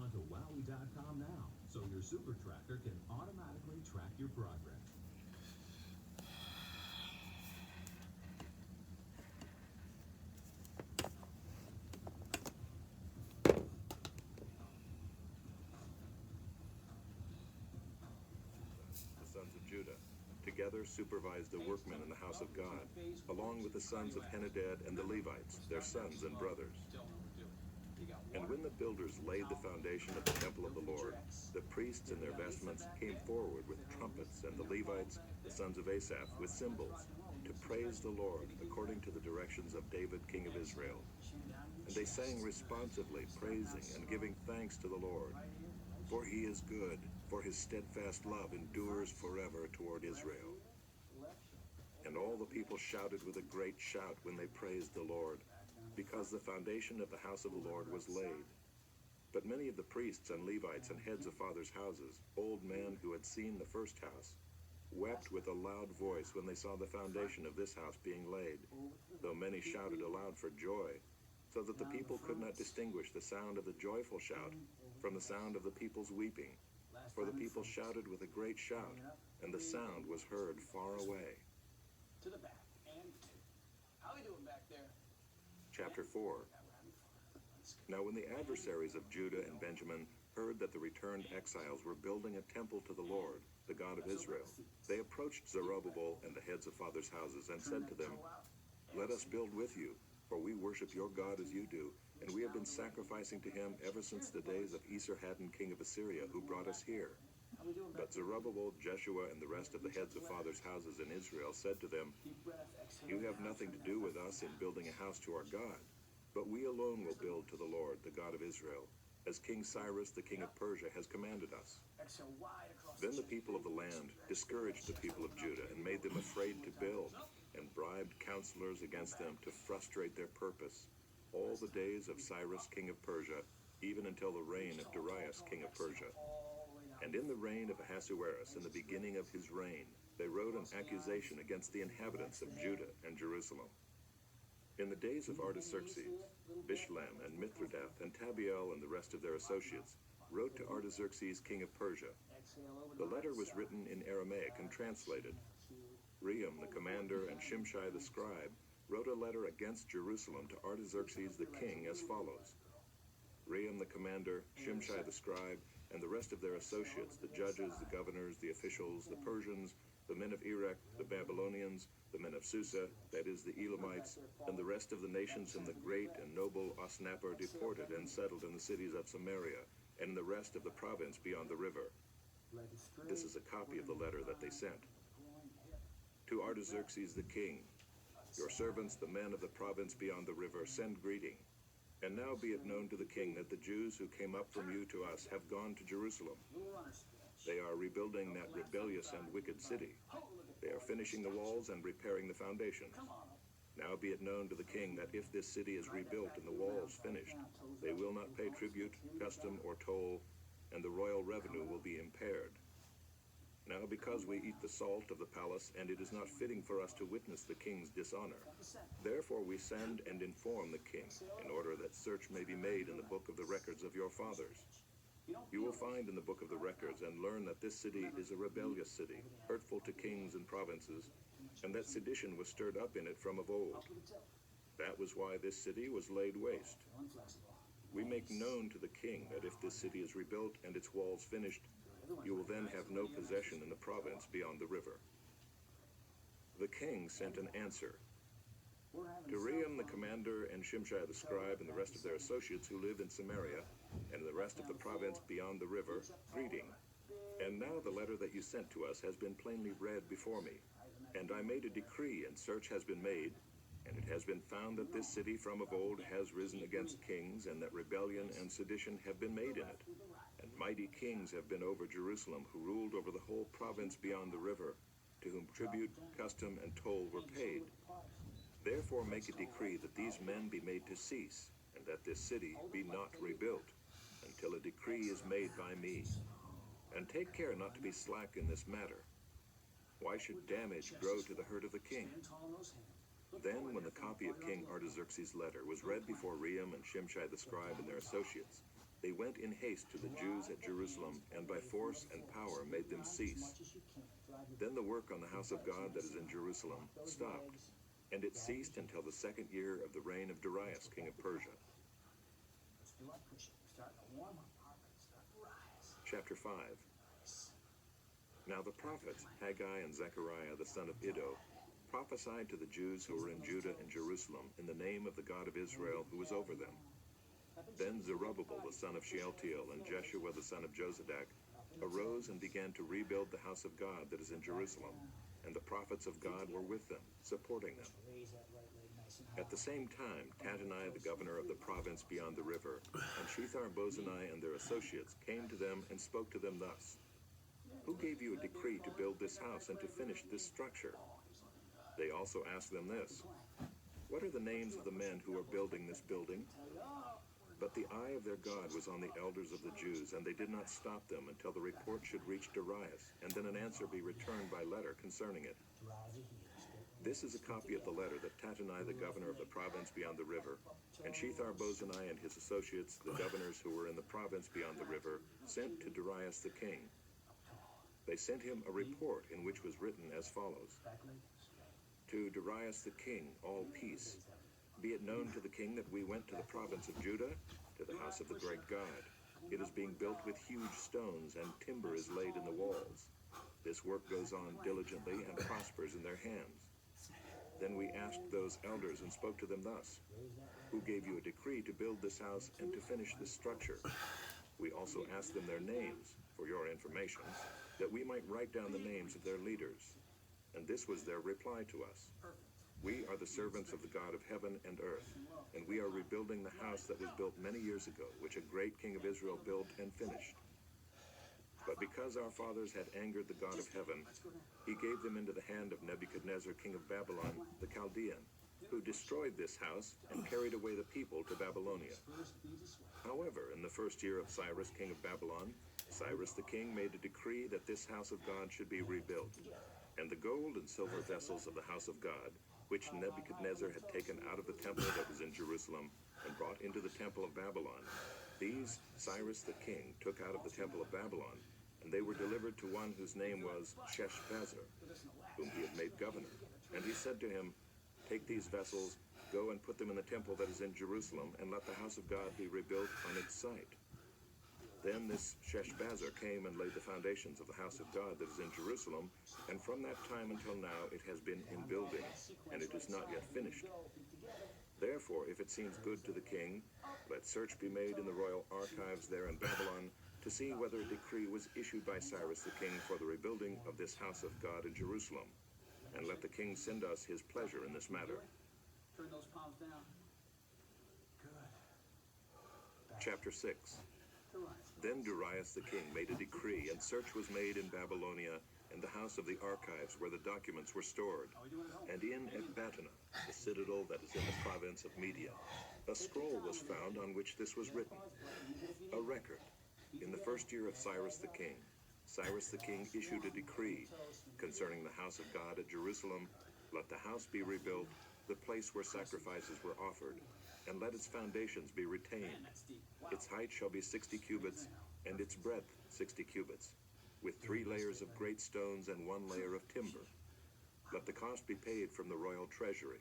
on to Wowie.com now, so your Super Tracker can automatically track your progress. The sons of Judah together supervised the workmen in the house of God, along with the sons of Henadad and the Levites, their sons and brothers. And when the builders laid the foundation of the temple of the Lord, the priests in their vestments came forward with trumpets, and the Levites, the sons of Asaph, with cymbals, to praise the Lord according to the directions of David, king of Israel. And they sang responsively, praising and giving thanks to the Lord. For he is good, for his steadfast love endures forever toward Israel. And all the people shouted with a great shout when they praised the Lord, because the foundation of the house of the Lord was laid. But many of the priests and Levites and heads of fathers' houses, old men who had seen the first house, wept with a loud voice when they saw the foundation of this house being laid, though many shouted aloud for joy, so that the people could not distinguish the sound of the joyful shout from the sound of the people's weeping. For the people shouted with a great shout, and the sound was heard far away. To the back and how we doing back there? Chapter 4. Now when the adversaries of Judah and Benjamin heard that the returned exiles were building a temple to the Lord, the God of Israel, they approached Zerubbabel and the heads of fathers' houses and said to them, "Let us build with you, for we worship your God as you do, and we have been sacrificing to him ever since the days of Esarhaddon, king of Assyria, who brought us here." But Zerubbabel, Jeshua, and the rest of the heads of fathers' houses in Israel said to them, "You have nothing to do with us in building a house to our God, but we alone will build to the Lord, the God of Israel, as King Cyrus, the king of Persia, has commanded us." Then the people of the land discouraged the people of Judah and made them afraid to build, and bribed counselors against them to frustrate their purpose, all the days of Cyrus, king of Persia, even until the reign of Darius, king of Persia. And in the reign of Ahasuerus, in the beginning of his reign, they wrote an accusation against the inhabitants of Judah and Jerusalem. In the days of Artaxerxes, Bishlam and Mithridath and Tabiel and the rest of their associates wrote to Artaxerxes, king of Persia. The letter was written in Aramaic and translated. Rehum, the commander, and Shimshai the scribe wrote a letter against Jerusalem to Artaxerxes the king as follows. Rehum the commander, Shimshai the scribe, and the rest of their associates, the judges, the governors, the officials, the Persians, the men of Erech, the Babylonians, the men of Susa, that is the Elamites, and the rest of the nations whom the great and noble Osnappar deported and settled in the cities of Samaria, and in the rest of the province beyond the river. This is a copy of the letter that they sent. To Artaxerxes the king, your servants, the men of the province beyond the river, send greeting. And now be it known to the king that the Jews who came up from you to us have gone to Jerusalem. They are rebuilding that rebellious and wicked city. They are finishing the walls and repairing the foundations. Now be it known to the king that if this city is rebuilt and the walls finished, they will not pay tribute, custom, or toll, and the royal revenue will be impaired. Now because we eat the salt of the palace, and it is not fitting for us to witness the king's dishonor, therefore we send and inform the king, in order that search may be made in the book of the records of your fathers. You will find in the book of the records and learn that this city is a rebellious city, hurtful to kings and provinces, and that sedition was stirred up in it from of old. That was why this city was laid waste. We make known to the king that if this city is rebuilt and its walls finished, you will then have no possession in the province beyond the river. The king sent an answer. To Rehum the commander and Shimshai the scribe and the rest of their associates who live in Samaria and the rest of the province beyond the river, greeting. And now the letter that you sent to us has been plainly read before me. And I made a decree, and search has been made, and it has been found that this city from of old has risen against kings, and that rebellion and sedition have been made in it. And mighty kings have been over Jerusalem, who ruled over the whole province beyond the river, to whom tribute, custom, and toll were paid. Therefore make a decree that these men be made to cease, and that this city be not rebuilt, until a decree is made by me. And take care not to be slack in this matter. Why should damage grow to the hurt of the king? Then, when the copy of King Artaxerxes' letter was read before Rehum and Shimshai the scribe and their associates, They went in haste to the Jews at Jerusalem, and by force and power made them cease. Then the work on the house of God that is in Jerusalem stopped, and it ceased until the second year of the reign of Darius, king of Persia. Chapter 5. Now the prophets, Haggai and Zechariah the son of Iddo, prophesied to the Jews who were in Judah and Jerusalem in the name of the God of Israel who was over them. Then Zerubbabel the son of Shealtiel and Jeshua the son of Jozadak arose and began to rebuild the house of God that is in Jerusalem, and the prophets of God were with them, supporting them. At the same time, Tattenai, the governor of the province beyond the river, and Shethar-Bozenai and their associates came to them and spoke to them thus: Who gave you a decree to build this house and to finish this structure? They also asked them this: What are the names of the men who are building this building? But the eye of their God was on the elders of the Jews, and they did not stop them until the report should reach Darius, and then an answer be returned by letter concerning it. This is a copy of the letter that Tattenai, the governor of the province beyond the river, and Shethar-Bozenai and his associates, the governors who were in the province beyond the river, sent to Darius the king. They sent him a report in which was written as follows: To Darius the king, all peace. Be it known to the king that we went to the province of Judah, to the house of the great God. It is being built with huge stones, and timber is laid in the walls. This work goes on diligently and prospers in their hands. Then we asked those elders and spoke to them thus: Who gave you a decree to build this house and to finish this structure? We also asked them their names, for your information, that we might write down the names of their leaders. And this was their reply to us: We are the servants of the God of heaven and earth, and we are rebuilding the house that was built many years ago, which a great king of Israel built and finished. But because our fathers had angered the God of heaven, he gave them into the hand of Nebuchadnezzar, king of Babylon, the Chaldean, who destroyed this house and carried away the people to Babylonia. However, in the first year of Cyrus, king of Babylon, Cyrus the king made a decree that this house of God should be rebuilt, and the gold and silver vessels of the house of God, which Nebuchadnezzar had taken out of the temple that was in Jerusalem and brought into the temple of Babylon, these Cyrus the king took out of the temple of Babylon, and they were delivered to one whose name was Sheshbazzar, whom he had made governor. And he said to him, Take these vessels, go and put them in the temple that is in Jerusalem, and let the house of God be rebuilt on its site. Then this Sheshbazzar came and laid the foundations of the house of God that is in Jerusalem, and from that time until now it has been in building, and it is not yet finished. Therefore, if it seems good to the king, let search be made in the royal archives there in Babylon to see whether a decree was issued by Cyrus the king for the rebuilding of this house of God in Jerusalem, and let the king send us his pleasure in this matter. Turn those palms down. Good. Chapter 6. Then Darius the king made a decree, and search was made in Babylonia, in the house of the archives where the documents were stored, and in Ecbatana, the citadel that is in the province of Media. A scroll was found on which this was written: A record. In the first year of Cyrus the king issued a decree concerning the house of God at Jerusalem. Let the house be rebuilt, the place where sacrifices were offered, and let its foundations be retained. Its height shall be 60 cubits, and its breadth 60 cubits, with 3 layers of great stones and 1 layer of timber. Let the cost be paid from the royal treasury,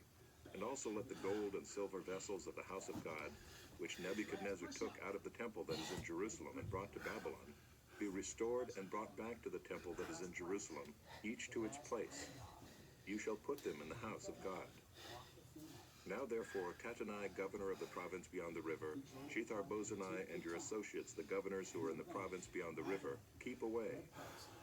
and also let the gold and silver vessels of the house of God, which Nebuchadnezzar took out of the temple that is in Jerusalem and brought to Babylon, be restored and brought back to the temple that is in Jerusalem, each to its place. You shall put them in the house of God. Now therefore, Tattenai, governor of the province beyond the river, Shethar-Bozenai and your associates, the governors who are in the province beyond the river, keep away.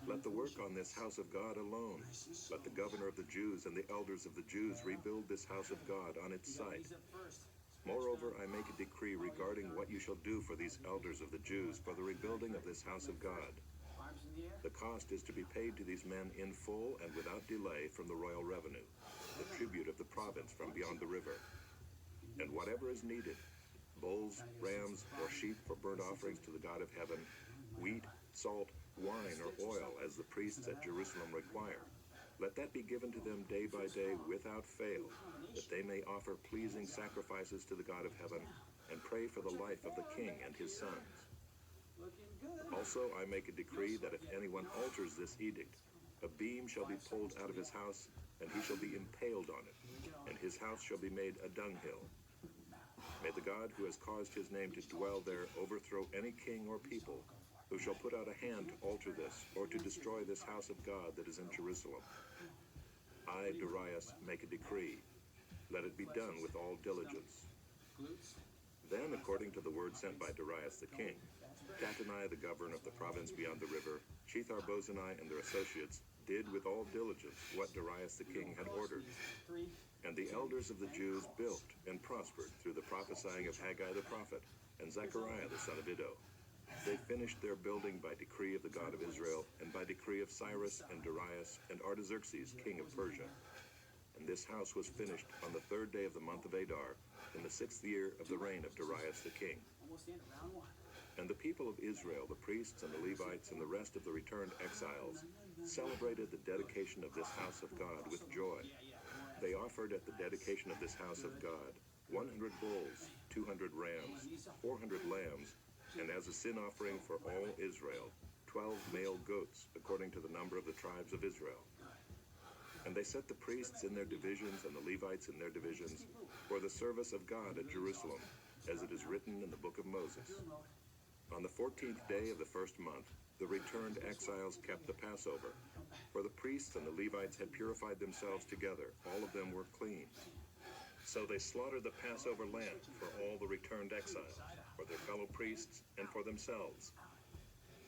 Let the work on this house of God alone. Let the governor of the Jews and the elders of the Jews rebuild this house of God on its site. Moreover, I make a decree regarding what you shall do for these elders of the Jews for the rebuilding of this house of God. The cost is to be paid to these men in full and without delay from the royal revenue, the tribute of the province from beyond the river. And whatever is needed, bulls, rams, or sheep for burnt offerings to the God of heaven, wheat, salt, wine, or oil, as the priests at Jerusalem require, let that be given to them day by day without fail, that they may offer pleasing sacrifices to the God of heaven, and pray for the life of the king and his sons. Looking good. Also, I make a decree that if anyone alters this edict, a beam shall be pulled out of his house, and he shall be impaled on it, and his house shall be made a dunghill. May the God who has caused his name to dwell there overthrow any king or people who shall put out a hand to alter this or to destroy this house of God that is in Jerusalem. I, Darius, make a decree. Let it be done with all diligence. Glutes. Then, according to the word sent by Darius the king, Tattenai, the governor of the province beyond the river, Shethar-bozenai and their associates, did with all diligence what Darius the king had ordered. And the elders of the Jews built and prospered through the prophesying of Haggai the prophet and Zechariah the son of Iddo. They finished their building by decree of the God of Israel and by decree of Cyrus and Darius and Artaxerxes, king of Persia. And this house was finished on the 3rd day of the month of Adar, in the 6th year of the reign of Darius the king. Almost the end of round one. And the people of Israel, the priests and the Levites and the rest of the returned exiles, celebrated the dedication of this house of God with joy. They offered at the dedication of this house of God 100 bulls, 200 rams, 400 lambs, and as a sin offering for all Israel, 12 male goats, according to the number of the tribes of Israel. And they set the priests in their divisions and the Levites in their divisions for the service of God at Jerusalem, as it is written in the book of Moses. On the 14th day of the first month, the returned exiles kept the Passover, for the priests and the Levites had purified themselves together. All of them were clean. So they slaughtered the Passover lamb for all the returned exiles, for their fellow priests, and for themselves.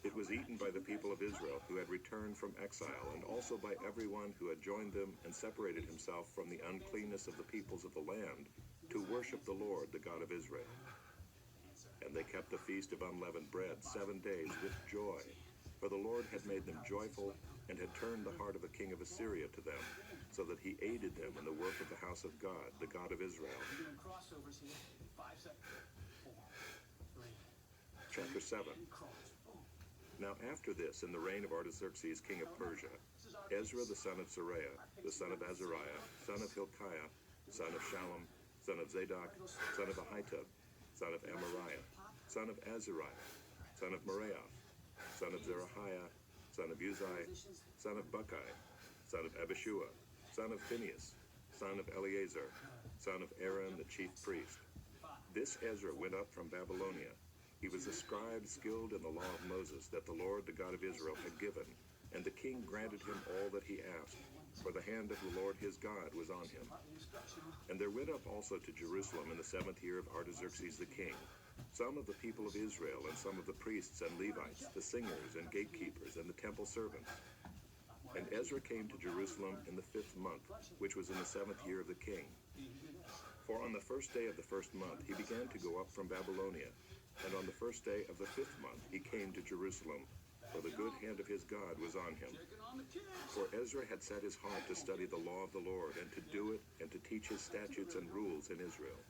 It was eaten by the people of Israel who had returned from exile, and also by everyone who had joined them and separated himself from the uncleanness of the peoples of the land, to worship the Lord, the God of Israel. And they kept the feast of unleavened bread 7 days with joy, for the Lord had made them joyful and had turned the heart of the king of Assyria to them, so that he aided them in the work of the house of God, the God of Israel. We're doing crossovers here. 5 seconds. 4, 3. Chapter 7. And cross. Boom. Now after this, in the reign of Artaxerxes, king of Persia, Ezra the son of Seraiah, the son of Azariah, son of Hilkiah, son of Shallum, son of Zadok, son of Ahitub, son of Amariah, son of Azariah, son of Meraioth, son of Zerahiah, son of Uzai, son of Buckai, son of Abishua, son of Phinehas, son of Eleazar, son of Aaron the chief priest. This Ezra went up from Babylonia. He was a scribe skilled in the law of Moses that the Lord, the God of Israel, had given, and the king granted him all that he asked, for the hand of the Lord his God was on him. And there went up also to Jerusalem in the 7th year of Artaxerxes the king some of the people of Israel and some of the priests and Levites, the singers and gatekeepers and the temple servants. And Ezra came to Jerusalem in the 5th month, which was in the 7th year of the king. For on the 1st day of the 1st month he began to go up from Babylonia, and on the 1st day of the 5th month he came to Jerusalem, for the good hand of his God was on him. For Ezra had set his heart to study the law of the Lord, and to do it, and to teach his statutes and rules in Israel.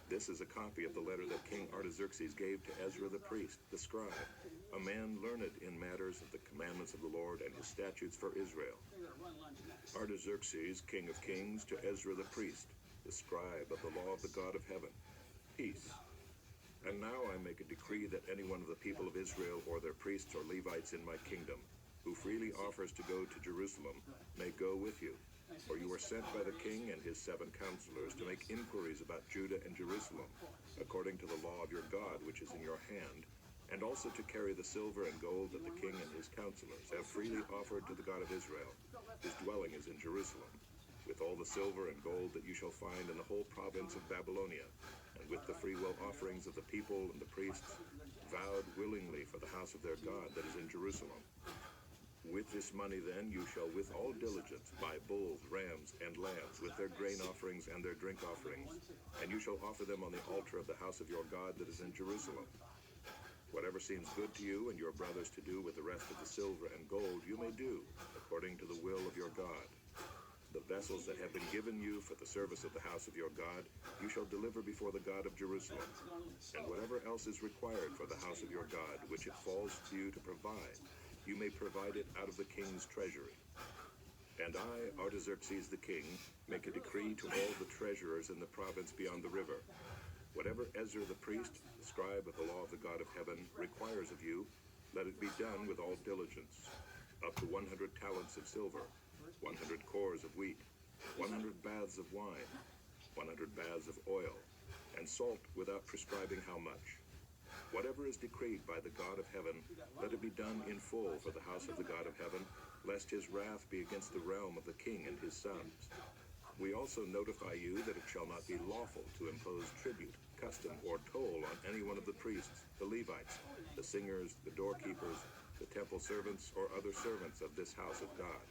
This is a copy of the letter that King Artaxerxes gave to Ezra the priest, the scribe, a man learned in matters of the commandments of the Lord and his statutes for Israel. Artaxerxes, king of kings, to Ezra the priest, the scribe of the law of the God of heaven. Peace. And now I make a decree that any one of the people of Israel or their priests or Levites in my kingdom, who freely offers to go to Jerusalem, may go with you. For you are sent by the king and his 7 counselors to make inquiries about Judah and Jerusalem, according to the law of your God which is in your hand, and also to carry the silver and gold that the king and his counselors have freely offered to the God of Israel, whose dwelling is in Jerusalem, with all the silver and gold that you shall find in the whole province of Babylonia, and with the freewill offerings of the people and the priests, vowed willingly for the house of their God that is in Jerusalem. With this money then you shall with all diligence buy bulls, rams, and lambs, with their grain offerings and their drink offerings, and you shall offer them on the altar of the house of your God that is in Jerusalem. Whatever seems good to you and your brothers to do with the rest of the silver and gold you may do, according to the will of your God. The vessels that have been given you for the service of the house of your God, you shall deliver before the God of Jerusalem. And whatever else is required for the house of your God, which it falls to you to provide, you may provide it out of the king's treasury. And I, Artaxerxes the king, make a decree to all the treasurers in the province beyond the river, Whatever Ezra the priest, the scribe of the law of the God of heaven, requires of you, let it be done with all diligence. Up to 100 talents of silver, 100 cores of wheat, 100 baths of wine, 100 baths of oil, and salt without prescribing how much. Whatever is decreed by the God of heaven, let it be done in full for the house of the God of heaven, lest his wrath be against the realm of the king and his sons. We also notify you that it shall not be lawful to impose tribute, custom, or toll on any one of the priests, the Levites, the singers, the doorkeepers, the temple servants, or other servants of this house of God.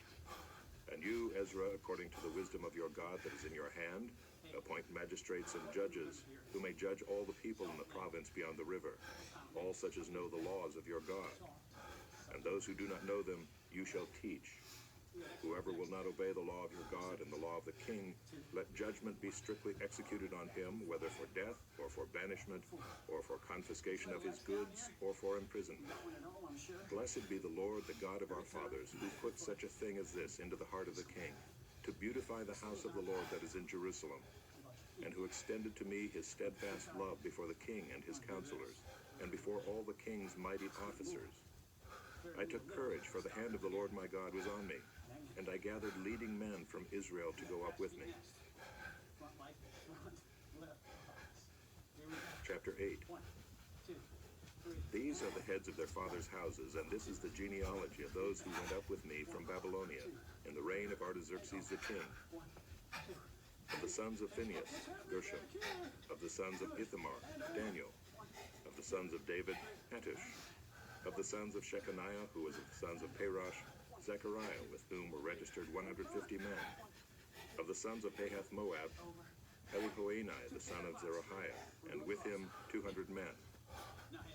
And you, Ezra, according to the wisdom of your God that is in your hand, appoint magistrates and judges, who may judge all the people in the province beyond the river, all such as know the laws of your God. And those who do not know them, you shall teach. Whoever will not obey the law of your God and the law of the king, let judgment be strictly executed on him, whether for death, or for banishment, or for confiscation of his goods, or for imprisonment. Blessed be the Lord, the God of our fathers, who put such a thing as this into the heart of the king, to beautify the house of the Lord that is in Jerusalem, and who extended to me his steadfast love before the king and his counselors, and before all the king's mighty officers. I took courage, for the hand of the Lord my God was on me, and I gathered leading men from Israel to go up with me. Chapter 8. These are the heads of their fathers' houses, and this is the genealogy of those who went up with me from Babylonia in the reign of Artaxerxes the king. Of the sons of Phinehas, Gershom. Of the sons of Ithamar, Daniel. Of the sons of David, Hattush. Of the sons of Shechaniah, who was of the sons of Parosh, Zechariah, with whom were registered 150 men. Of the sons of Pahath Moab, Elihoenai, the son of Zeruiah, and with him 200 men.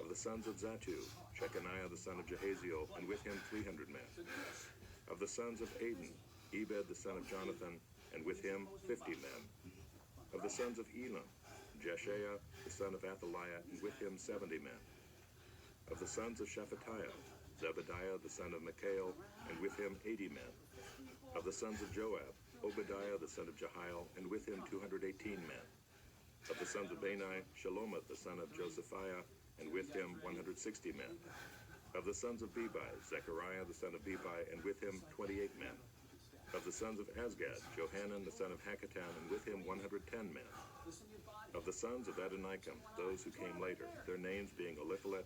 Of the sons of Zatu, Shechaniah the son of Jehaziel, and with him 300 men. Of the sons of Aden, Ebed the son of Jonathan, and with him 50 men. Of the sons of Elam, Jeshaiah the son of Athaliah, and with him 70 men. Of the sons of Shephatiah, Zebediah the son of Michael, and with him 80 men. Of the sons of Joab, Obadiah the son of Jehiel, and with him 218 men. Of the sons of Bani, Shalomith the son of Josephiah, and with him 160 men. Of the sons of Bebai, Zechariah the son of Bebai, and with him 28 men. Of the sons of Azgad, Johanan the son of Hakatan, and with him 110 men. Of the sons of Adonikam, those who came later, their names being Eliphalet,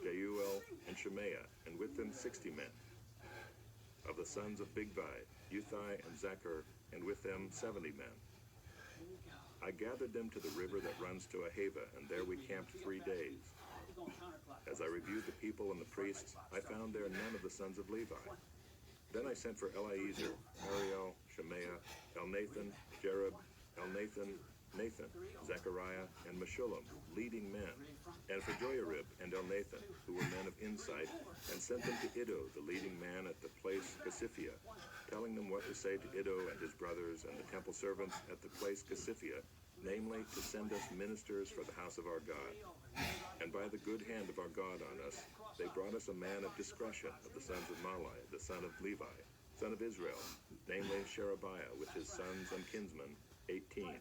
Jeuel, and Shemaiah, and with them 60 men. Of the sons of Bigvai, Uthai and Zachar, and with them 70 men. I gathered them to the river that runs to Ahava, and there we camped 3 days. As I reviewed the people and the priests, I found there none of the sons of Levi. Then I sent for Eliezer, Ariel, Shemaiah, Elnathan, Jerub, Elnathan, Nathan, Zechariah, and Meshullam, leading men, and for Joiarib and Elnathan, who were men of insight, and sent them to Iddo, the leading man at the place Casiphia, telling them what to say to Iddo and his brothers and the temple servants at the place Casiphia, namely, to send us ministers for the house of our God. And by the good hand of our God on us, they brought us a man of discretion of the sons of Malai, the son of Levi, son of Israel, namely Sherebiah, with his sons and kinsmen, 18.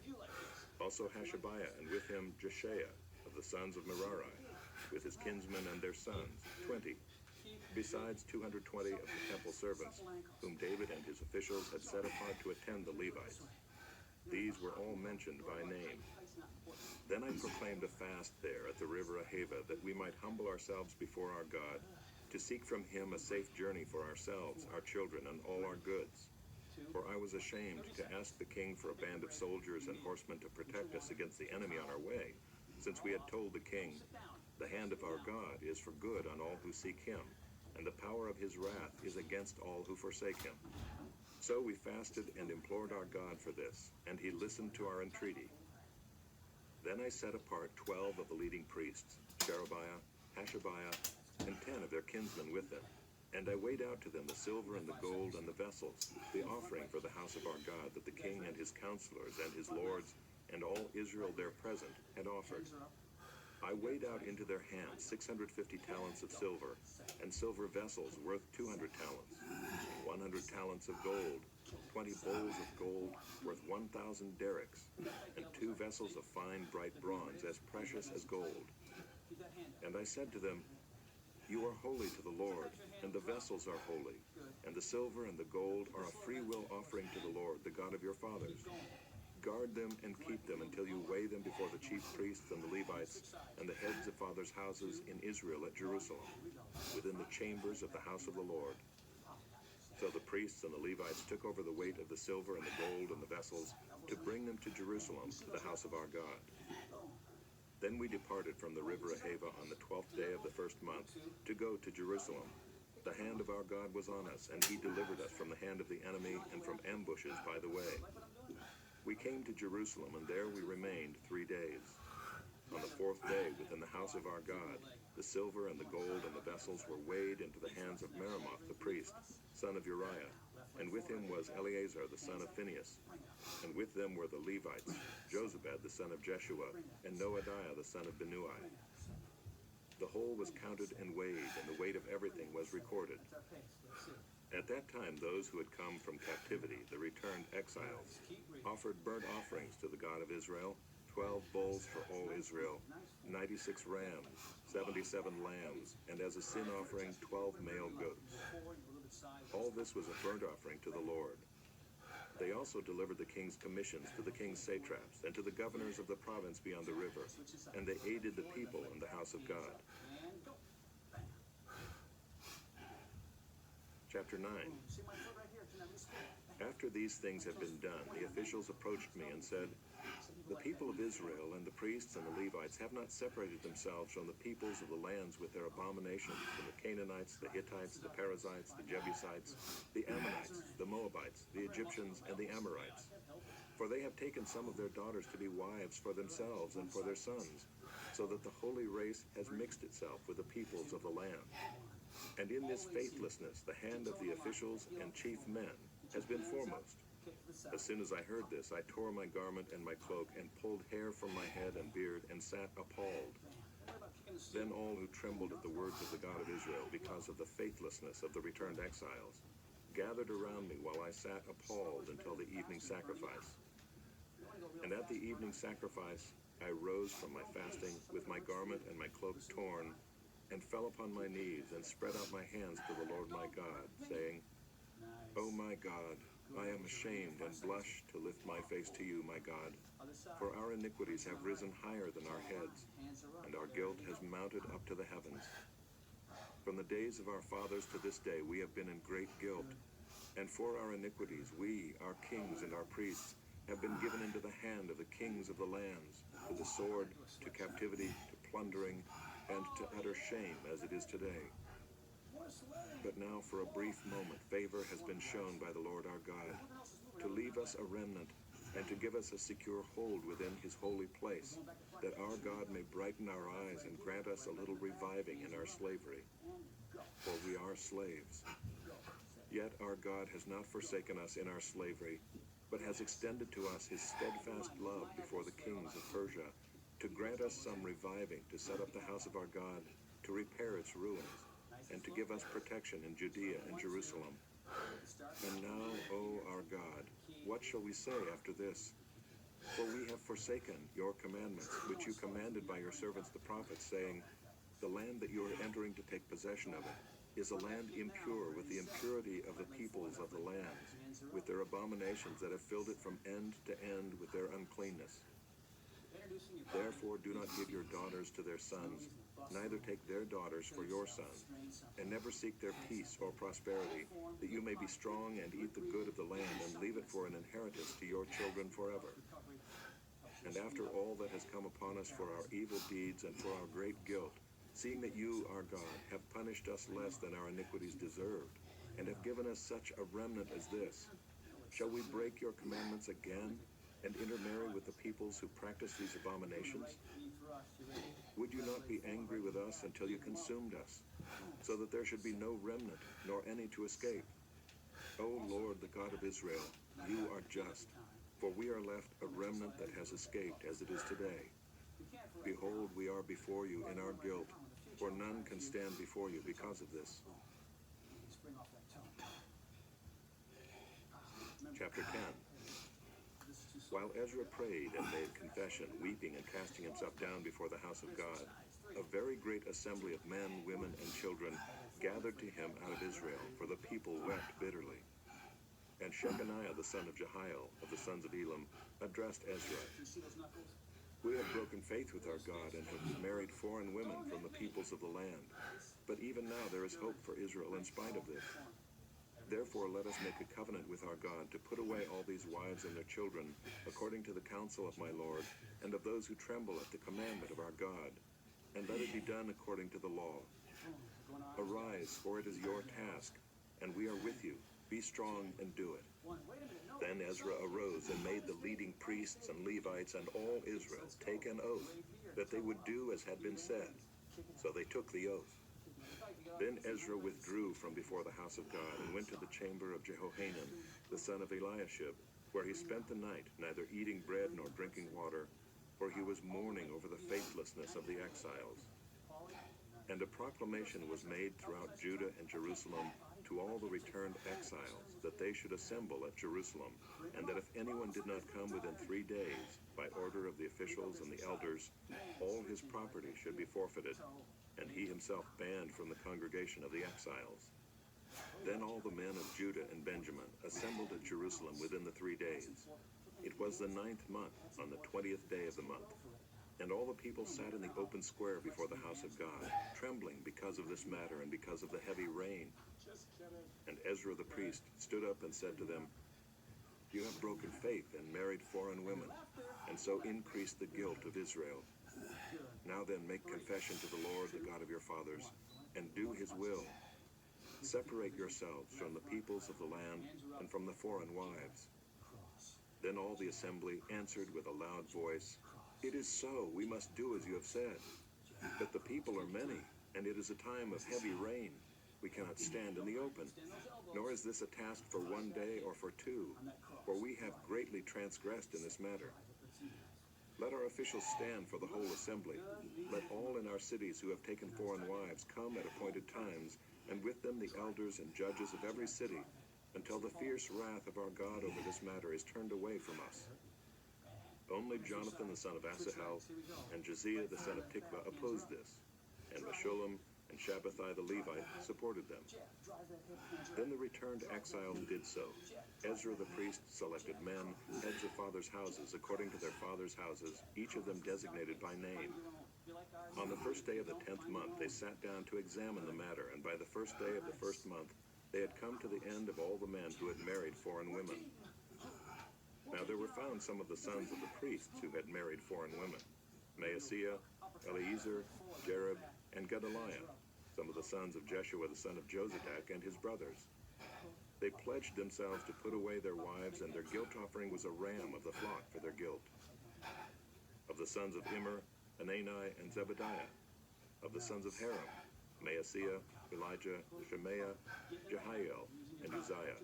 Also Hashabiah, and with him Jeshaiah, of the sons of Merari, with his kinsmen and their sons, 20. Besides 220 of the temple servants, whom David and his officials had set apart to attend the Levites. These were all mentioned by name. Then I proclaimed a fast there at the river Ahava, that we might humble ourselves before our God, to seek from him a safe journey for ourselves, our children, and all our goods. For I was ashamed to ask the king for a band of soldiers and horsemen to protect us against the enemy on our way, since we had told the king, the hand of our God is for good on all who seek him, and the power of his wrath is against all who forsake him. So we fasted and implored our God for this, and he listened to our entreaty. Then I set apart 12 of the leading priests, Sherebiah, Hashabiah, and 10 of their kinsmen with them. And I weighed out to them the silver and the gold and the vessels, the offering for the house of our God that the king and his counselors and his lords and all Israel there present had offered. I weighed out into their hands 650 talents of silver, and silver vessels worth 200 talents, 100 talents of gold, 20 bowls of gold worth 1,000 derricks, and 2 vessels of fine bright bronze as precious as gold. Keep that hand up. And I said to them, You are holy to the Lord, and the vessels are holy, and the silver and the gold are a freewill offering to the Lord, the God of your fathers. Guard them and keep them until you weigh them before the chief priests and the Levites and the heads of fathers' houses in Israel at Jerusalem, within the chambers of the house of the Lord. So the priests and the Levites took over the weight of the silver and the gold and the vessels to bring them to Jerusalem, to the house of our God. Then we departed from the river Ahava on the 12th day of the first month to go to Jerusalem. The hand of our God was on us, and he delivered us from the hand of the enemy and from ambushes by the way. We came to Jerusalem, and there we remained 3 days. On the 4th day, within the house of our God, the silver and the gold and the vessels were weighed into the hands of Meremoth the priest, son of Uriah, and with him was Eleazar the son of Phinehas, and with them were the Levites, Jozabad the son of Jeshua, and Noadiah the son of Binnui. The whole was counted and weighed, and the weight of everything was recorded. That's our pace. Let's see. At that time, those who had come from captivity, the returned exiles, offered burnt offerings to the God of Israel, 12 bulls for all Israel, 96 rams, 77 lambs, and as a sin offering, 12 male goats. All this was a burnt offering to the Lord. They also delivered the king's commissions to the king's satraps and to the governors of the province beyond the river, and they aided the people in the house of God. And go. Bam. Chapter 9. See my foot right here? Can I miss it? After these things had been done, the officials approached me and said, The people of Israel and the priests and the Levites have not separated themselves from the peoples of the lands with their abominations, from the Canaanites, the Hittites, the Perizzites, the Jebusites, the Ammonites, the Moabites, the Egyptians, and the Amorites. For they have taken some of their daughters to be wives for themselves and for their sons, so that the holy race has mixed itself with the peoples of the land. And in this faithlessness, the hand of the officials and chief men has been foremost. As soon as I heard this, I tore my garment and my cloak and pulled hair from my head and beard and sat appalled. Then all who trembled at the words of the God of Israel because of the faithlessness of the returned exiles gathered around me while I sat appalled until the evening sacrifice. And at the evening sacrifice, I rose from my fasting with my garment and my cloak torn, and fell upon my knees and spread out my hands to the Lord my God, saying, O my God, I am ashamed and blush to lift my face to you, my God, for our iniquities have risen higher than our heads, and our guilt has mounted up to the heavens. From the days of our fathers to this day we have been in great guilt, and for our iniquities we, our kings and our priests, have been given into the hand of the kings of the lands, to the sword, to captivity, to plundering, and to utter shame as it is today. But now for a brief moment favor has been shown by the Lord our God, to leave us a remnant, and to give us a secure hold within his holy place, that our God may brighten our eyes and grant us a little reviving in our slavery. For we are slaves. Yet our God has not forsaken us in our slavery, but has extended to us his steadfast love before the kings of Persia, to grant us some reviving, to set up the house of our God, to repair its ruins, and to give us protection in Judea and Jerusalem. And now, O our God, what shall we say after this? For we have forsaken your commandments, which you commanded by your servants the prophets, saying, The land that you are entering to take possession of it is a land impure with the impurity of the peoples of the lands, with their abominations that have filled it from end to end with their uncleanness. Therefore do not give your daughters to their sons, neither take their daughters for your sons, and never seek their peace or prosperity, that you may be strong and eat the good of the land, and leave it for an inheritance to your children forever. And after all that has come upon us for our evil deeds and for our great guilt, seeing that you, our God, have punished us less than our iniquities deserved, and have given us such a remnant as this, shall we break your commandments again, and intermarry with the peoples who practice these abominations? Would you not be angry with us until you consumed us, so that there should be no remnant, nor any to escape? O Lord, the God of Israel, you are just, for we are left a remnant that has escaped as it is today. Behold, we are before you in our guilt, for none can stand before you because of this. chapter 10. While Ezra prayed and made confession, weeping and casting himself down before the house of God, a very great assembly of men, women, and children gathered to him out of Israel, for the people wept bitterly. And Shechaniah the son of Jehiel, of the sons of Elam, addressed Ezra. We have broken faith with our God and have married foreign women from the peoples of the land. But even now there is hope for Israel in spite of this. Therefore let us make a covenant with our God to put away all these wives and their children, according to the counsel of my Lord, and of those who tremble at the commandment of our God. And let it be done according to the law. Arise, for it is your task, and we are with you. Be strong and do it. Then Ezra arose and made the leading priests and Levites and all Israel take an oath that they would do as had been said. So they took the oath. Then Ezra withdrew from before the house of God and went to the chamber of Jehohanan, the son of Eliashib, where he spent the night, neither eating bread nor drinking water, for he was mourning over the faithlessness of the exiles. And a proclamation was made throughout Judah and Jerusalem to all the returned exiles, that they should assemble at Jerusalem, and that if anyone did not come within 3 days, by order of the officials and the elders, all his property should be forfeited, and he himself banned from the congregation of the exiles. Then all the men of Judah and Benjamin assembled at Jerusalem within the 3 days. It was the 9th month, on the 20th day of the month. And all the people sat in the open square before the house of God, trembling because of this matter and because of the heavy rain. And Ezra the priest stood up and said to them, You have broken faith and married foreign women, and so increased the guilt of Israel. Now then, make confession to the Lord, the God of your fathers, and do his will. Separate yourselves from the peoples of the land and from the foreign wives. Then all the assembly answered with a loud voice, It is so, we must do as you have said. But the people are many, and it is a time of heavy rain. We cannot stand in the open. Nor is this a task for 1 day or for 2, for we have greatly transgressed in this matter. Let our officials stand for the whole assembly. Let all in our cities who have taken foreign wives come at appointed times, and with them the elders and judges of every city, until the fierce wrath of our God over this matter is turned away from us. Only Jonathan the son of Asahel and Josiah the son of Tikvah opposed this, and Meshullam and Shabbathai the Levite supported them. Then the returned exiles did so. Ezra the priest selected men, heads of fathers' houses, according to their fathers' houses, each of them designated by name. On the first day of the 10th month they sat down to examine the matter, and by the first day of the first month they had come to the end of all the men who had married foreign women. Now there were found some of the sons of the priests who had married foreign women: Maaseiah, Eleazar, Jarib, and Gedaliah, some of the sons of Jeshua the son of Jozadak and his brothers. They pledged themselves to put away their wives, and their guilt offering was a ram of the flock for their guilt. Of the sons of Immer, Anani, and Zebediah. Of the sons of Haram, Maaseiah, Elijah, Shemaiah, Jehiel, and Uzziah.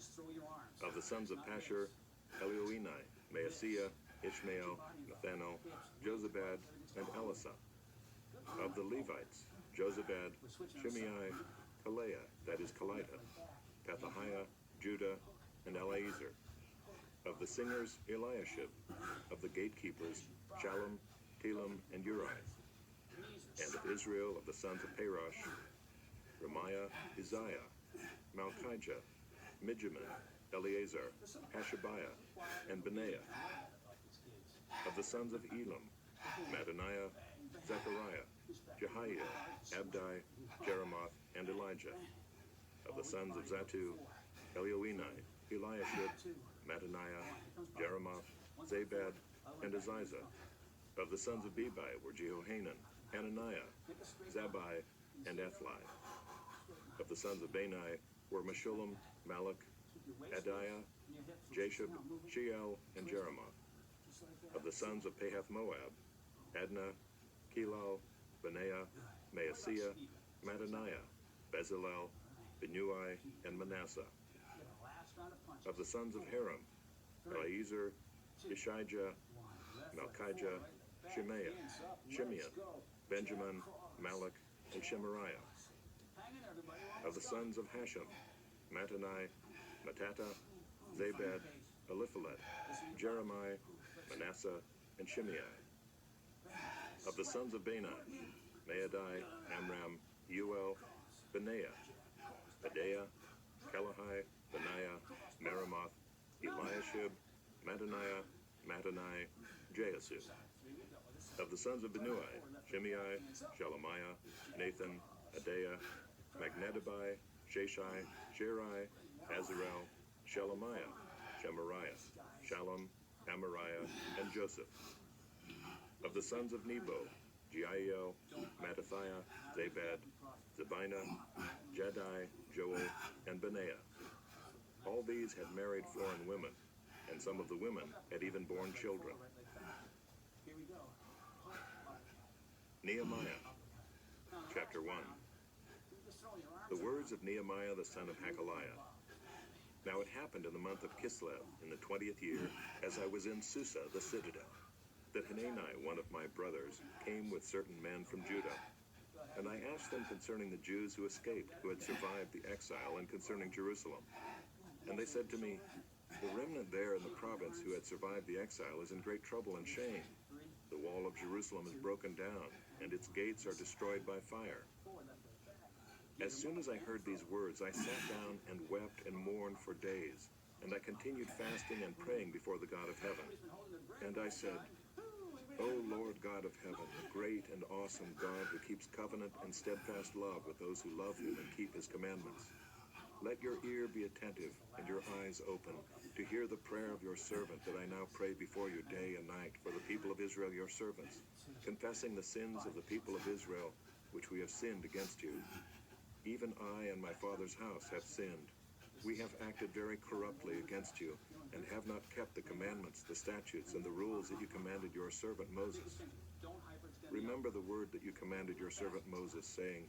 Of the sons of Pashur, Elioenai, Maaseiah, Ishmael, Nathanael, Jozabad, and Elisah. Of the Levites, Jozabad, Shimei, Kaleah, that is Kelita, Pethahiah, Judah, and Eleazar. Of the singers, Eliashib. Of the gatekeepers, Shallum, Telem, and Uri. And of Israel, of the sons of Parosh, Remiah, Isaiah, Malchijah, Mijamin, Eleazar, Hashabiah, and Benaiah. Of the sons of Elam, Mattaniah, Zechariah, Jehiel, Abdi, Jeremoth, and Elijah. Of the sons of Zatu, Elioenai, Eliashib, Mattaniah, Jeremoth, Zabad, and Aziza. Of the sons of Bebai were Jehohanan, Hananiah, Zabbai, and Ethli. Of the sons of Bani were Meshullam, Malach, Adiah, Jashub, Sheal, and Jeremoth. Of the sons of Pahath Moab, Adnah, Kelal, Benaiah, Maaseiah, Mattaniah, Bezalel, Benui, and Manasseh. Of the sons of Haram, Eleazar, Ishijah, Malchijah, Shemaiah, Shimeon, Benjamin, Malach, and Shemariah. Of the sons of Hashem, Mattani, Mattatah, Zabad, Eliphalet, Jeremiah, Manasseh, and Shimei. Of the sons of Bani, Maadai, Amram, Uel, Benaiah, Adaiah, Kelahai, Benaiah, Meremoth, Eliashib, Mattaniah, Mattanai, Jeasu. Of the sons of Binnui, Shimei, Shelemiah, Nathan, Adaiah, Magnedibai, Sheshai, Jerai, Azarel, Shelemiah, Shemariah, Shalom, Amariah, and Joseph. Of the sons of Nebo, Jeiel, Mattathiah, Zabad, Zabina, Jaddai, Joel, and Benaiah. All these had married foreign women, and some of the women had even borne children. Here we go. Nehemiah, chapter 1. Just throwing your arms The words of Nehemiah the son of Hakaliah. Now it happened in the month of Kislev, in the 20th year, as I was in Susa, the citadel, that Hanani, one of my brothers, came with certain men from Judah. And I asked them concerning the Jews who escaped, who had survived the exile, and concerning Jerusalem. And they said to me, the remnant there in the province who had survived the exile is in great trouble and shame. The wall of Jerusalem is broken down, and its gates are destroyed by fire. As soon as I heard these words, I sat down and wept and mourned for days. And I continued fasting and praying before the God of heaven. And I said, O Lord God of heaven, the great and awesome God who keeps covenant and steadfast love with those who love him and keep his commandments, let your ear be attentive and your eyes open to hear the prayer of your servant that I now pray before you day and night for the people of Israel, your servants, confessing the sins of the people of Israel, which we have sinned against you. Even I and my father's house have sinned. We have acted very corruptly against you, and have not kept the commandments, the statutes, and the rules that you commanded your servant Moses. Remember the word that you commanded your servant Moses, saying,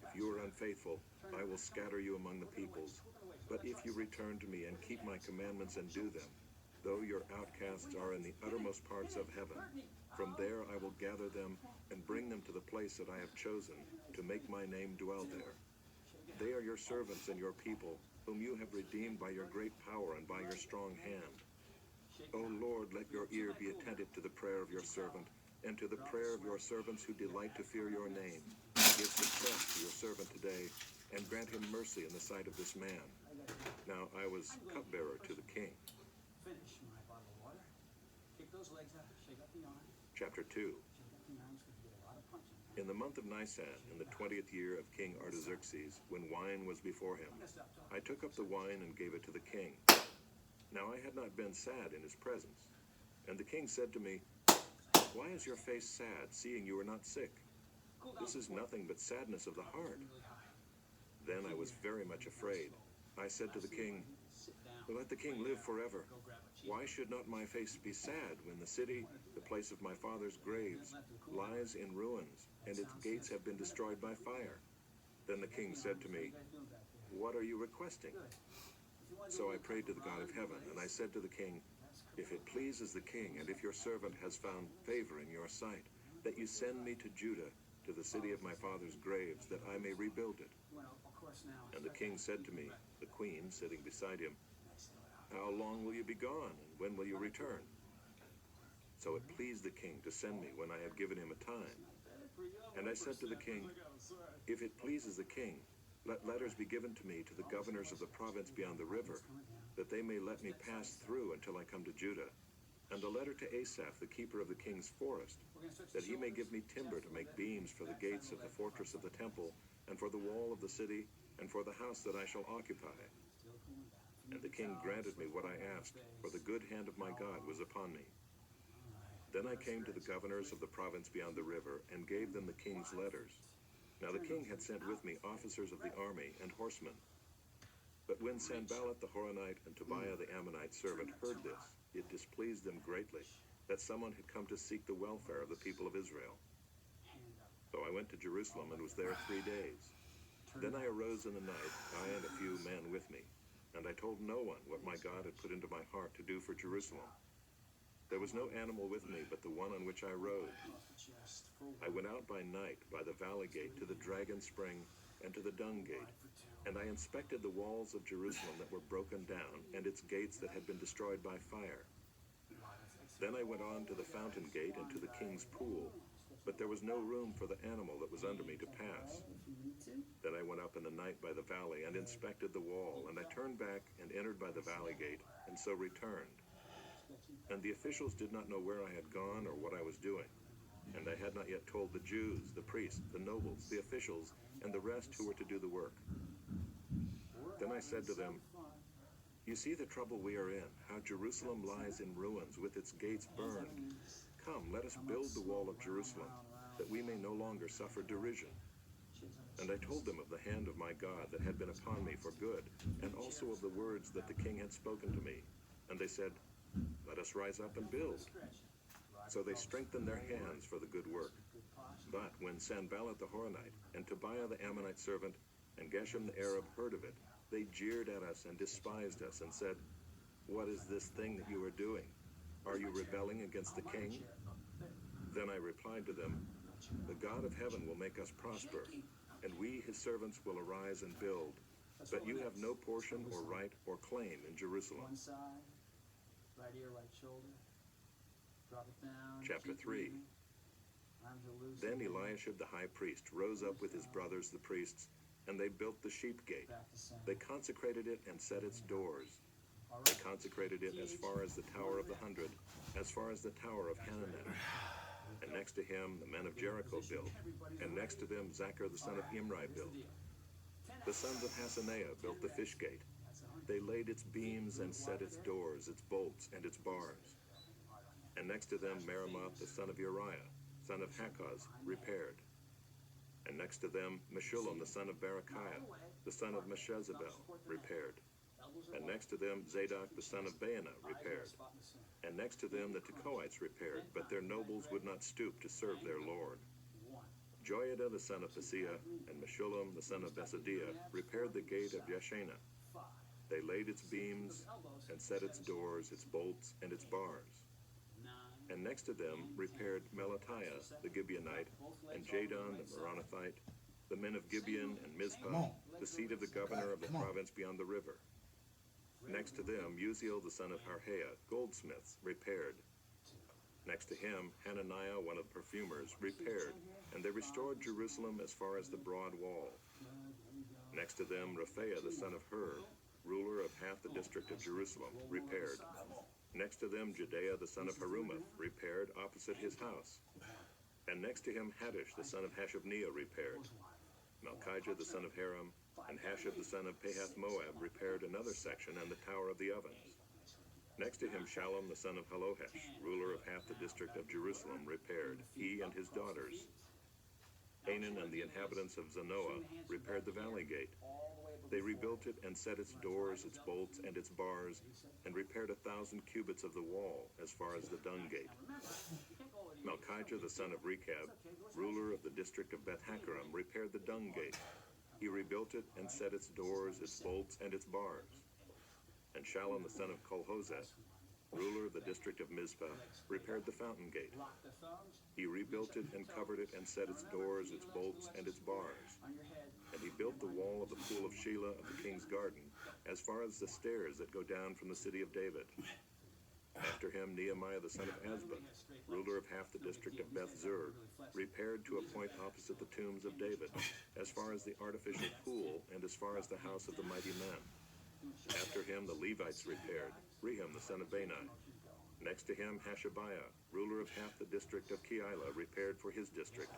if you are unfaithful, I will scatter you among the peoples. But if you return to me and keep my commandments and do them, though your outcasts are in the uttermost parts of heaven, from there I will gather them and bring them to the place that I have chosen to make my name dwell there. They are your servants and your people, whom you have redeemed by your great power and by your strong hand. O Lord, let your ear be attentive to the prayer of your servant, and to the prayer of your servants who delight to fear your name. Give success to your servant today, and grant him mercy in the sight of this man. Now I was cupbearer to the king. Finish my bottle of water. Kick those legs up. Shake up the arm. Chapter 2. Shake up the arms because you get a lot of punching. In the month of Nisan, in the 20th year of King Artaxerxes, when wine was before him, I took up the wine and gave it to the king. Now I had not been sad in his presence. And the king said to me, why is your face sad, seeing you are not sick? This is nothing but sadness of the heart. Then I was very much afraid. I said to the king, let the king live forever. Why should not my face be sad when the city, the place of my father's graves, lies in ruins, and its gates have been destroyed by fire? Then the king said to me, what are you requesting? So I prayed to the God of heaven, and I said to the king, if it pleases the king, and if your servant has found favor in your sight, that you send me to Judah, to the city of my father's graves, that I may rebuild it. And the king said to me, the queen sitting beside him, how long will you be gone, and when will you return? So it pleased the king to send me when I had given him a time. And I said to the king, if it pleases the king, let letters be given to me to the governors of the province beyond the river, that they may let me pass through until I come to Judah, and a letter to Asaph, the keeper of the king's forest, that he may give me timber to make beams for the gates of the fortress of the temple, and for the wall of the city, and for the house that I shall occupy. And the king granted me what I asked, for the good hand of my God was upon me. Then I came to the governors of the province beyond the river, and gave them the king's letters. Now the king had sent with me officers of the army and horsemen. But when Sanballat the Horonite and Tobiah the Ammonite servant heard this, it displeased them greatly, that someone had come to seek the welfare of the people of Israel. So I went to Jerusalem and was there 3 days. Then I arose in the night, I and a few men with me, and I told no one what my God had put into my heart to do for Jerusalem. There was no animal with me but the one on which I rode. I went out by night by the valley gate to the dragon spring and to the dung gate, And I inspected the walls of Jerusalem that were broken down, and its gates that had been destroyed by fire. Then I went on to the fountain gate and to the king's pool, but there was no room for the animal that was under me to pass. Then I went up in the night by the valley and inspected the wall, and I turned back and entered by the valley gate, and so returned. And the officials did not know where I had gone or what I was doing. And I had not yet told the Jews, the priests, the nobles, the officials, and the rest who were to do the work. Then I said to them, "You see the trouble we are in, how Jerusalem lies in ruins with its gates burned. Come, let us build the wall of Jerusalem, that we may no longer suffer derision." And I told them of the hand of my God that had been upon me for good, and also of the words that the king had spoken to me. And they said, "Let us rise up and build." So they strengthened their hands for the good work. But when Sanballat the Horonite, and Tobiah the Ammonite servant, and Geshem the Arab heard of it, they jeered at us and despised us, and said, "What is this thing that you are doing? Are you rebelling against the king?" Then I replied to them, "The God of heaven will make us prosper, and we, his servants, will arise and build. But you have no portion or right or claim in Jerusalem." One side, right ear, right shoulder. Drop it down. Chapter 3. Then Eliashib the high priest rose up with his brothers the priests, and they built the sheep gate. They consecrated it and set its doors. They consecrated it as far as the Tower of the 100, as far as the Tower of Hananel. And next to him the men of Jericho built, and next to them Zachar the son of Imri built. The sons of Hasaneah built the fish gate. They laid its beams and set its doors, its bolts, and its bars. And next to them Meremoth the son of Uriah, son of Hakkoz, repaired. And next to them Meshullam the son of Berechiah, the son of Meshezabel, repaired. And next to them Zadok the son of Baana, repaired. And next to them the Tekoites repaired, but their nobles would not stoop to serve their lord. Joiada the son of Paseah and Meshullam the son of Besadiah repaired the gate of Yeshana. They laid its beams and set its doors, its bolts, and its bars. And next to them repaired Melatiah the Gibeonite, and Jadon the Meronothite, the men of Gibeon and Mizpah, the seat of the governor of the province beyond the river. Next to them Uziel the son of Harhaiah, goldsmiths, repaired. Next to him Hananiah, one of the perfumers, repaired, and they restored Jerusalem as far as the broad wall. Next to them Rephaiah the son of Hur, ruler of half the district of Jerusalem, repaired. Next to them Judea the son of Harumaph, repaired opposite his house. And next to him Haddish the son of Hashabniah repaired. Malchijah the son of Haram and Hashab the son of Pahath-Moab repaired another section and the Tower of the Ovens. Next to him Shallum the son of Halohesh, ruler of half the district of Jerusalem, repaired, he and his daughters. Hanan and the inhabitants of Zanoah repaired the valley gate. They rebuilt it and set its doors, its bolts, and its bars, and repaired 1,000 cubits of the wall as far as the dung gate. Malchijah the son of Rechab, ruler of the district of Beth-Hakkerem, repaired the dung gate. He rebuilt it and set its doors, its bolts, and its bars. And Shallum the son of Colhoseth, ruler of the district of Mizpah, repaired the fountain gate. He rebuilt it and covered it and set its doors, its bolts, and its bars. And he built the wall of the pool of Shelah of the king's garden, as far as the stairs that go down from the city of David. After him Nehemiah the son of Azbah, ruler of half the district of Beth-Zur, repaired to a point opposite the tombs of David, as far as the artificial pool and as far as the house of the mighty men. After him the Levites repaired, Rehum the son of Bani. Next to him Hashabiah, ruler of half the district of Keilah, repaired for his district.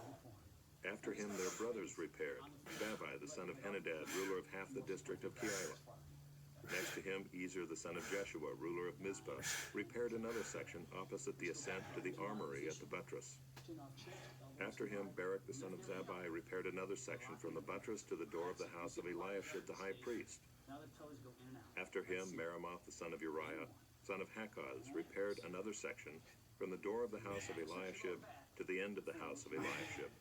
After him their brothers repaired, Bavai the son of Henadad, ruler of half the district of Keilah. Next to him Ezer the son of Jeshua, ruler of Mizpah, repaired another section opposite the ascent to the armory at the buttress. After him Barak the son of Zabbai repaired another section from the buttress to the door of the house of Eliashib the high priest. After him Meremoth the son of Uriah, son of Hakkoz, repaired another section from the door of the house of Eliashib to the end of the house of Eliashib.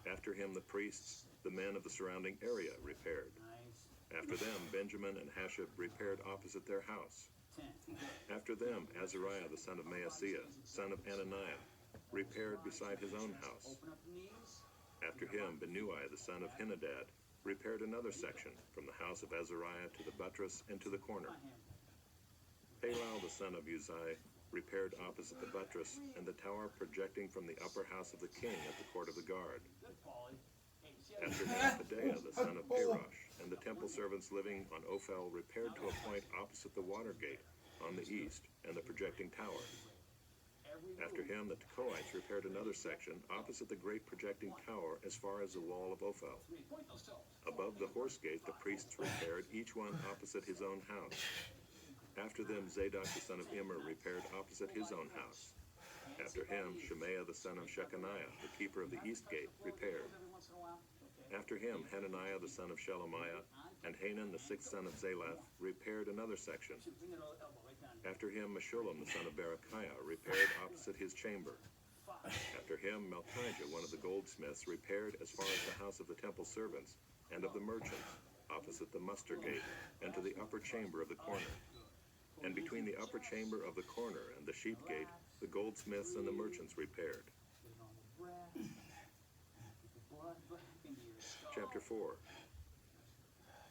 After him the priests, the men of the surrounding area, repaired. After them Benjamin and Hashab repaired opposite their house. After them Azariah the son of Maaseiah, son of Ananiah, repaired beside his own house. After him Benui the son of Henadad, repaired another section from the house of Azariah to the buttress and to the corner. Palal the son of Uzai repaired opposite the buttress and the tower projecting from the upper house of the king at the court of the guard. After him, Pedaiah the son of Parosh and the temple servants living on Ophel repaired to a point opposite the water gate on the east and the projecting tower. After him, the Tekoites repaired another section opposite the great projecting tower as far as the wall of Ophel. Above the horse gate, the priests repaired, each one opposite his own house. After them, Zadok the son of Immer repaired opposite his own house. After him, Shemaiah the son of Shechaniah, the keeper of the east gate, repaired. After him, Hananiah the son of Shelemiah and Hanan the sixth son of Zalaph repaired another section. After him, Meshullam the son of Berechiah repaired opposite his chamber. After him, Malchijah, one of the goldsmiths, repaired as far as the house of the temple servants and of the merchants, opposite the muster gate, and to the upper chamber of the corner. And between the upper chamber of the corner and the sheep gate, the goldsmiths and the merchants repaired. Chapter 4.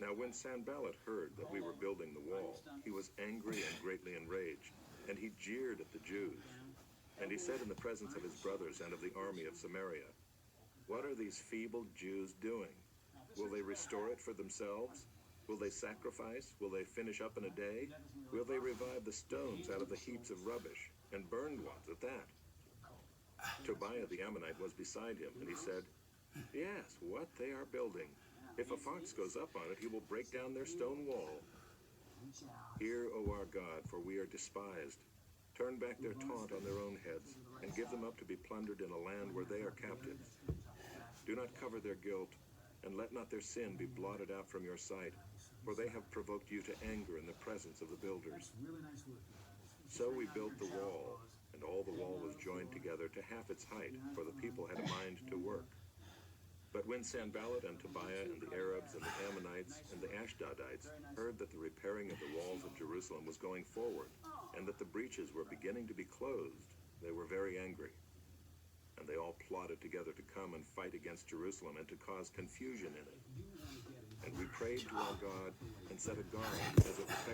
Now when Sanballat heard that we were building the wall, he was angry and greatly enraged, and he jeered at the Jews. And he said in the presence of his brothers and of the army of Samaria, "What are these feeble Jews doing? Will they restore it for themselves? Will they sacrifice? Will they finish up in a day? Will they revive the stones out of the heaps of rubbish, and burned ones at that?" Tobiah the Ammonite was beside him, and he said, "Yes, what they are building. If a fox goes up on it, he will break down their stone wall. Hear, O our God, for we are despised. Turn back their taunt on their own heads, and give them up to be plundered in a land where they are captives. Do not cover their guilt, and let not their sin be blotted out from your sight, for they have provoked you to anger in the presence of the builders." So we built the wall, and all the wall was joined together to half its height, for the people had a mind to work. But when Sanballat and Tobiah and the Arabs and the Ammonites and the Ashdodites heard that the repairing of the walls of Jerusalem was going forward, and that the breaches were beginning to be closed, they were very angry. And they all plotted together to come and fight against Jerusalem and to cause confusion in it. And we prayed to our God and set a guard as a protection